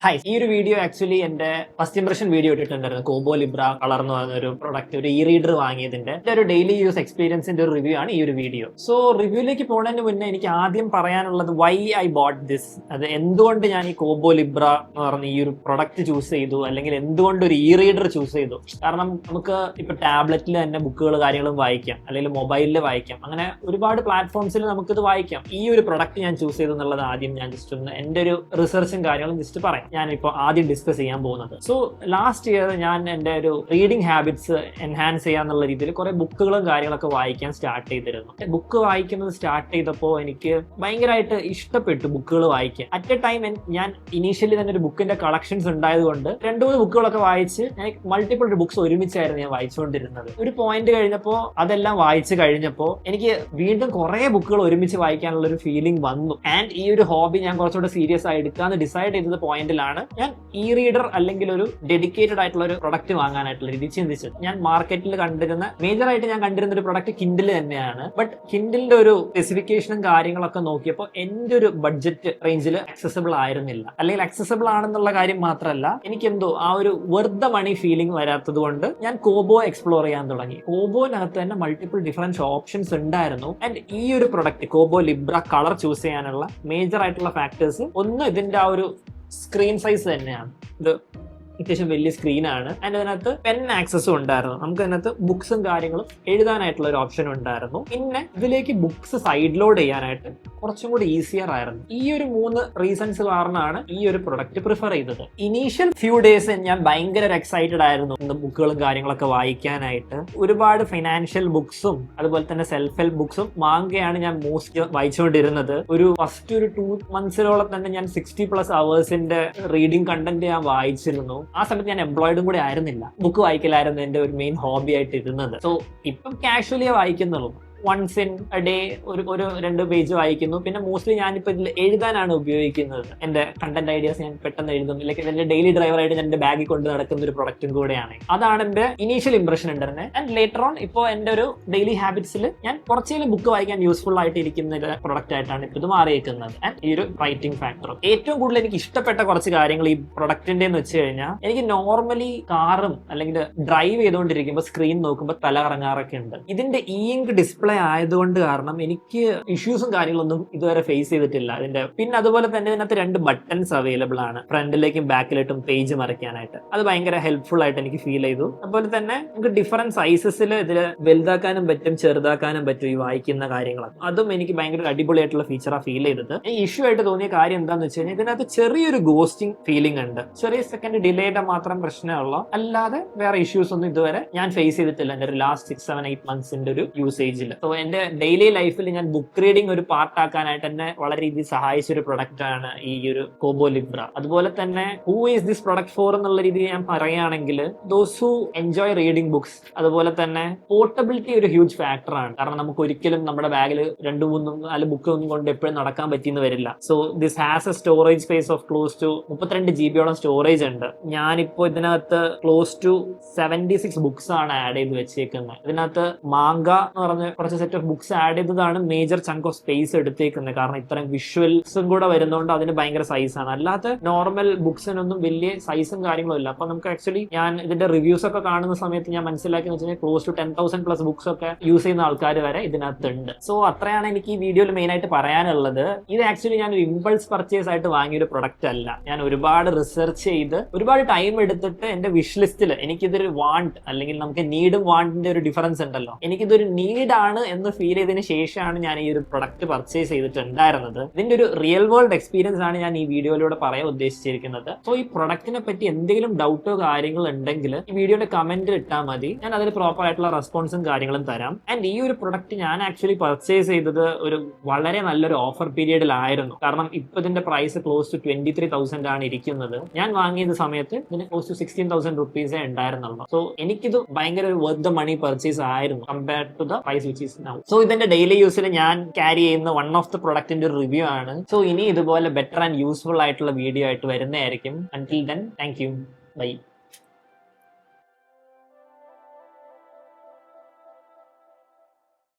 Hi, ഈ ഒരു video actually എന്റെ ഫസ്റ്റ് ഇംപ്രഷൻ വീഡിയോ ഇട്ടിട്ടുണ്ടായിരുന്നു. കോബോ ലിബ്ര കളർ എന്ന് പറയുന്ന ഒരു പ്രൊഡക്റ്റ്, ഒരു ഇ റീഡർ വാങ്ങിയതിന്റെ ഒരു ഡെയിലി യൂസ് എക്സ്പീരിയൻസിന്റെ ഒരു റിവ്യൂ ആണ് ഈ ഒരു വീഡിയോ. സോ റിവ്യൂലേക്ക് പോകുന്നതിന് മുന്നേ എനിക്ക് ആദ്യം പറയാനുള്ളത് വൈ ഐ ബോട്ട് ദിസ്. അത് എന്തുകൊണ്ട് ഞാൻ ഈ കോബോ ലിബ്ര എന്ന് പറഞ്ഞ ഈ ഒരു പ്രൊഡക്റ്റ് ചൂസ് ചെയ്തു, അല്ലെങ്കിൽ എന്തുകൊണ്ട് ഒരു ഇ റീഡർ ചൂസ് ചെയ്തു. കാരണം നമുക്ക് ഇപ്പൊ ടാബ്ലറ്റിൽ തന്നെ ബുക്കുകൾ കാര്യങ്ങളും വായിക്കാം, അല്ലെങ്കിൽ മൊബൈലിൽ വായിക്കാം, അങ്ങനെ ഒരുപാട് പ്ലാറ്റ്ഫോംസിൽ നമുക്കിത് വായിക്കാം. ഈ ഒരു പ്രൊഡക്റ്റ് ഞാൻ ചൂസ് ചെയ്തു എന്നുള്ളത് ആദ്യം ഞാൻ ജസ്റ്റ് ഒന്ന് എന്റെ ഒരു റിസർച്ചും കാര്യങ്ങളും ജസ്റ്റ് പറയാം. ഞാനിപ്പോൾ ആദ്യം ഡിസ്കസ് ചെയ്യാൻ പോകുന്നത്. സോ ലാസ്റ്റ് ഇയർ ഞാൻ എൻ്റെ ഒരു റീഡിംഗ് ഹാബിറ്റ്സ് എൻഹാൻസ് ചെയ്യാന്നുള്ള രീതിയിൽ കുറെ ബുക്കുകളും കാര്യങ്ങളൊക്കെ വായിക്കാൻ സ്റ്റാർട്ട് ചെയ്തിരുന്നു. ബുക്ക് വായിക്കുന്നത് സ്റ്റാർട്ട് ചെയ്തപ്പോൾ എനിക്ക് ഭയങ്കരമായിട്ട് ഇഷ്ടപ്പെട്ടു ബുക്കുകൾ വായിക്കാൻ. അറ്റ് എ ടൈം ഞാൻ ഇനീഷ്യലി തന്നെ ഒരു ബുക്കിന്റെ കളക്ഷൻസ് ഉണ്ടായതുകൊണ്ട് 2-3 ബുക്കുകളൊക്കെ വായിച്ച് ഞാൻ മൾട്ടിപ്പിൾ ബുക്സ് ഒരുമിച്ചായിരുന്നു ഞാൻ വായിച്ചുകൊണ്ടിരുന്നത്. ഒരു പോയിന്റ് കഴിഞ്ഞപ്പോൾ അതെല്ലാം വായിച്ചു കഴിഞ്ഞപ്പോൾ എനിക്ക് വീണ്ടും കുറെ ബുക്കുകൾ ഒരുമിച്ച് വായിക്കാനുള്ള ഒരു ഫീലിംഗ് വന്നു. ആൻഡ് ഈ ഒരു ഹോബി ഞാൻ കുറച്ചുകൂടെ സീരിയസ് ആയി എടുക്കാന്ന് ഡിസൈഡ് ചെയ്തത് പോയിന്റിലാണ് ഞാൻ ഇ റീഡർ അല്ലെങ്കിൽ ഒരു ഡെഡിക്കേറ്റഡ് ആയിട്ടുള്ള ഒരു പ്രൊഡക്റ്റ് വാങ്ങാനായിട്ടുള്ള രീതി ചിന്തിച്ചത്. ഞാൻ മാർക്കറ്റിൽ മേജറായിട്ട് ഞാൻ കണ്ടിരുന്ന ഒരു പ്രൊഡക്റ്റ് കിൻഡിൽ തന്നെയാണ്. ബട്ട് കിൻഡിലിന്റെ ഒരു സ്പെസിഫിക്കേഷനും കാര്യങ്ങളൊക്കെ നോക്കിയപ്പോൾ എന്റെ ഒരു ബഡ്ജറ്റ് റേഞ്ചിൽ അക്സസിബിൾ ആയിരുന്നില്ല. അല്ലെങ്കിൽ അക്സസിബിൾ ആണെന്നുള്ള കാര്യം മാത്രമല്ല, എനിക്കെന്തോ ആ ഒരു വെർത്ത് ദ മണി ഫീലിംഗ് വരാത്തത് കൊണ്ട് ഞാൻ കോബോ എക്സ്പ്ലോർ ചെയ്യാൻ തുടങ്ങി. കോബോനകത്ത് തന്നെ മൾട്ടിപ്പിൾ ഡിഫറൻറ്റ് ഓപ്ഷൻസ് ഉണ്ടായിരുന്നു. ആൻഡ് ഈ ഒരു പ്രൊഡക്റ്റ് കോബോ ലിബ്ര കളർ ചൂസ് ചെയ്യാനുള്ള മേജർ ആയിട്ടുള്ള ഫാക്ടേഴ്സ് ഒന്ന് ഇതിന്റെ ആ ഒരു സ്ക്രീൻ സൈസ് തന്നെയാണ്. ഇത് അത്യാവശ്യം വലിയ സ്ക്രീനാണ്. ആൻഡ് അതിനകത്ത് പെൻ ആക്സസും ഉണ്ടായിരുന്നു. നമുക്ക് അതിനകത്ത് ബുക്സും കാര്യങ്ങളും എഴുതാനായിട്ടുള്ള ഒരു ഓപ്ഷൻ ഉണ്ടായിരുന്നു. പിന്നെ ഇതിലേക്ക് ബുക്സ് സൈഡ് ലോഡ് ചെയ്യാനായിട്ട് കുറച്ചും കൂടി ഈസിയർ ആയിരുന്നു. ഈ ഒരു 3 റീസൺസ് കാരണമാണ് ഈ ഒരു പ്രൊഡക്റ്റ് പ്രിഫർ ചെയ്തത്. ഇനീഷ്യൽ ഫ്യൂ ഡേയ്സ് ഞാൻ ഭയങ്കര എക്സൈറ്റഡ് ആയിരുന്നു ബുക്കുകളും കാര്യങ്ങളൊക്കെ വായിക്കാനായിട്ട്. ഒരുപാട് ഫൈനാൻഷ്യൽ ബുക്സും അതുപോലെ തന്നെ സെൽഫ് ഹെൽപ്പ് ബുക്സും മാങ്കയാണ് ഞാൻ മോസ്റ്റ് വായിച്ചുകൊണ്ടിരുന്നത്. ഒരു ഫസ്റ്റ് ഒരു 2 മന്ത്സിനോളം തന്നെ ഞാൻ 60+ അവേഴ്സിന്റെ റീഡിംഗ് കണ്ടന്റ് ഞാൻ വായിച്ചിരുന്നു. ആ സമയത്ത് ഞാൻ എംപ്ലോയിഡും കൂടി ആയിരുന്നില്ല, ബുക്ക് വായിക്കലായിരുന്നു എന്റെ ഒരു മെയിൻ ഹോബി ആയിട്ട് ഇരുന്നത്. സോ ഇപ്പം കാഷ്വലിയേ വായിക്കുന്നുള്ളൂ. വൺസ് ഇൻ എ ഡേ ഒരു 2 പേജ് വായിക്കുന്നു. പിന്നെ മോസ്റ്റ്ലി ഞാനിപ്പോൾ ഇതിൽ എഴുതാനാണ് ഉപയോഗിക്കുന്നത്. എന്റെ കണ്ടന്റ് ഐഡിയാസ് ഞാൻ പെട്ടെന്ന് എഴുതും. ഇല്ലെങ്കിൽ എന്റെ ഡെയിലി ഡ്രൈവറായിട്ട് ഞാൻ എന്റെ ബാഗിൽ കൊണ്ട് നടക്കുന്ന ഒരു പ്രൊഡക്റ്റും കൂടെയാണ്. അതാണ് എന്റെ ഇനീഷ്യൽ ഇംപ്രഷൻ ഉണ്ടായിരുന്നത്. ആൻഡ് ലേറ്റർ ഓൺ ഇപ്പോൾ എന്റെ ഒരു ഡെയിലി ഹാബിറ്റ്സിൽ ഞാൻ കുറച്ചേലും ബുക്ക് വായിക്കാൻ യൂസ്ഫുൾ ആയിട്ട് ഇരിക്കുന്ന ഒരു പ്രൊഡക്റ്റ് ആയിട്ടാണ് ഇപ്പോൾ ഇത് മാറിയിരിക്കുന്നത്. ആൻഡ് ഈ ഒരു റൈറ്റിംഗ് ഫാക്ടർ ഏറ്റവും കൂടുതൽ എനിക്ക് ഇഷ്ടപ്പെട്ട കുറച്ച് കാര്യങ്ങൾ ഈ പ്രൊഡക്റ്റിന്റെ എന്ന് വെച്ച് കഴിഞ്ഞാൽ, എനിക്ക് നോർമലി കാറും അല്ലെങ്കിൽ ഡ്രൈവ് ചെയ്തുകൊണ്ടിരിക്കുമ്പോൾ സ്ക്രീൻ നോക്കുമ്പോൾ തല കറങ്ങാറൊക്കെ ഉണ്ട്. ഇതിന്റെ ഇ ഇങ്ക് ഡിസ്പ്ലേ ആയതുകൊണ്ട് കാരണം എനിക്ക് ഇഷ്യൂസും കാര്യങ്ങളൊന്നും ഇതുവരെ ഫേസ് ചെയ്തിട്ടില്ല ഇതിന്റെ. പിന്നെ അതുപോലെ തന്നെ ഇതിനകത്ത് 2 ബട്ടൺസ് അവൈലബിൾ ആണ്, ഫ്രണ്ടിലേക്കും ബാക്കിലേക്കും പേജ് മറിക്കാനായിട്ട്. അത് ഭയങ്കര ഹെൽപ്ഫുൾ ആയിട്ട് എനിക്ക് ഫീൽ ചെയ്തു. അതുപോലെ തന്നെ നമുക്ക് ഡിഫറൻറ്റ് സൈസസിൽ ഇതിൽ വലുതാക്കാനും പറ്റും, ചെറുതാക്കാനും പറ്റും ഈ വായിക്കുന്ന കാര്യങ്ങളൊക്കെ. അതും എനിക്ക് ഭയങ്കര അടിപൊളിയായിട്ടുള്ള ഫീച്ചറാണ് ഫീൽ ചെയ്തത്. ഈ ഇഷ്യൂ ആയിട്ട് തോന്നിയ കാര്യം എന്താണെന്ന് വെച്ച് കഴിഞ്ഞാൽ, ഇതിനകത്ത് ചെറിയൊരു ഗോസ്റ്റിംഗ് ഫീലിംഗ് ഉണ്ട്. ചെറിയ സെക്കൻഡ് ഡിലേയുടെ മാത്രം പ്രശ്നമുള്ള, അല്ലാതെ വേറെ ഇഷ്യൂസ് ഒന്നും ഇതുവരെ ഞാൻ ഫേസ് ചെയ്തിട്ടില്ല എന്റെ ഒരു ലാസ്റ്റ് 6-7-8 മന്ത്സിന്റെ ഒരു യൂസേജിൽ. സോ എന്റെ ഡെയിലി ലൈഫിൽ ഞാൻ ബുക്ക് റീഡിംഗ് ഒരു പാർട്ടാക്കാനായിട്ട് എന്നെ വളരെ രീതിയിൽ സഹായിച്ച ഒരു പ്രൊഡക്റ്റ് ആണ് ഈ ഒരു കോബോ ലിബ്ര. അതുപോലെ തന്നെ who is this product four എന്നുള്ള രീതിയിൽ ഞാൻ പറയുകയാണെങ്കിൽ, those who enjoy reading books. അതുപോലെ തന്നെ പോർട്ടബിലിറ്റി ഒരു ഹ്യൂജ് ഫാക്ടർ ആണ്. കാരണം നമുക്ക് ഒരിക്കലും നമ്മുടെ ബാഗിൽ 2-3-4 ബുക്ക് ഒന്നും കൊണ്ട് എപ്പോഴും നടക്കാൻ പറ്റിയെന്ന് വരില്ല. So this has a storage space of close to 32 GB storage ഉണ്ട്. ഞാനിപ്പോ ഇതിനകത്ത് ക്ലോസ് ടു 76 ബുക്സ് ആണ് ആഡ് ചെയ്ത് വെച്ചേക്കുന്നത്. ഇതിനകത്ത് മാങ്ക എന്ന് പറഞ്ഞ കുറച്ച് സെറ്റ് ഓഫ് ബുക്സ് ആഡ് ചെയ്തതാണ് മേജർ ചങ്ക് ഓഫ് സ്പേസ് എടുത്തേക്കുന്നത്. കാരണം ഇത്രയും വിഷ്വൽസും കൂടെ വരുന്നതുകൊണ്ട് അതിന് ഭയങ്കര സൈസാണ്. അല്ലാത്ത നോർമൽ ബുക്സിനൊന്നും വലിയ സൈസും കാര്യങ്ങളും ഇല്ല. അപ്പൊ നമുക്ക് ആക്ച്വലി ഞാൻ ഇതിന്റെ റിവ്യൂസ് ഒക്കെ കാണുന്ന സമയത്ത് ഞാൻ മനസ്സിലാക്കിയെന്ന് വെച്ച് കഴിഞ്ഞാൽ ക്ലോസ് ടു 10,000+ ബുക്സ് ഒക്കെ യൂസ് ചെയ്യുന്ന ആൾക്കാർ വരെ ഇതിനകത്തുണ്ട്. സോ അത്രയാണ് എനിക്ക് ഈ വീഡിയോയിൽ മെയിൻ ആയിട്ട് പറയാനുള്ളത്. ഇത് ആക്ച്വലി ഞാൻ ഒരു ഇമ്പൾസ് പർച്ചേസ് ആയിട്ട് വാങ്ങിയൊരു പ്രൊഡക്റ്റ് അല്ല. ഞാൻ ഒരുപാട് റിസർച്ച് ചെയ്ത് ഒരുപാട് ടൈം എടുത്തിട്ട് എന്റെ വിഷ് ലിസ്റ്റിൽ എനിക്കിതൊരു വാണ്ട്, അല്ലെങ്കിൽ നമുക്ക് നീഡും വാണ്ടിന്റെ ഒരു ഡിഫറൻസ് ഉണ്ടല്ലോ, എനിക്കിതൊരു നീഡാണ് എന്ന് ഫീൽ ചെയ്തതിന് ശേഷമാണ് ഞാൻ ഈ ഒരു പ്രൊഡക്റ്റ് പർച്ചേസ് ചെയ്തിട്ടുണ്ടായിരുന്നത്. ഇതിന്റെ ഒരു റിയൽ വേൾഡ് എക്സ്പീരിയൻസ് ആണ് ഞാൻ ഈ വീഡിയോയിലൂടെ പറയാൻ ഉദ്ദേശിച്ചിരിക്കുന്നത്. സോ ഈ പ്രൊഡക്റ്റിനെ പറ്റി എന്തെങ്കിലും ഡൗട്ടോ കാര്യങ്ങൾ ഉണ്ടെങ്കിൽ ഈ വീഡിയോയുടെ കമന്റിൽ ഇട്ടാൽ മതി. ഞാൻ അതിന് പ്രോപ്പർ ആയിട്ടുള്ള റെസ്പോൺസും കാര്യങ്ങളും തരാം. ആൻഡ് ഈ ഒരു പ്രൊഡക്റ്റ് ഞാൻ ആക്ച്വലി പർച്ചേസ് ചെയ്തത് ഒരു വളരെ നല്ലൊരു ഓഫർ പീരീഡിലായിരുന്നു. കാരണം ഇപ്പൊ ഇതിന്റെ പ്രൈസ് ക്ലോസ് ടു 23,000 ആണ് ഇരിക്കുന്നത്. ഞാൻ വാങ്ങിയ സമയത്ത് ഇതിന് ക്ലോസ് ടു 16,000 റുപ്പീസേ ഉണ്ടായിരുന്നുള്ളൂ. സോ എനിക്കിത് ഭയങ്കര ഒരു വർത്ത് ദ മണി പർച്ചേസ് ആയിരുന്നു compared to the price which is now. So ഇതിന്റെ ഡെയിലി യൂസിൽ ഞാൻ ക്യാരി ചെയ്യുന്ന വൺ ഓഫ് ദ പ്രൊഡക്റ്റിന്റെ ഒരു റിവ്യൂ ആണ്. സോ ഇനി ഇതുപോലെ ബെറ്റർ ആൻഡ് യൂസ്ഫുൾ ആയിട്ടുള്ള വീഡിയോ ആയിട്ട് വരുന്നതായിരിക്കും. Until then, thank you, by.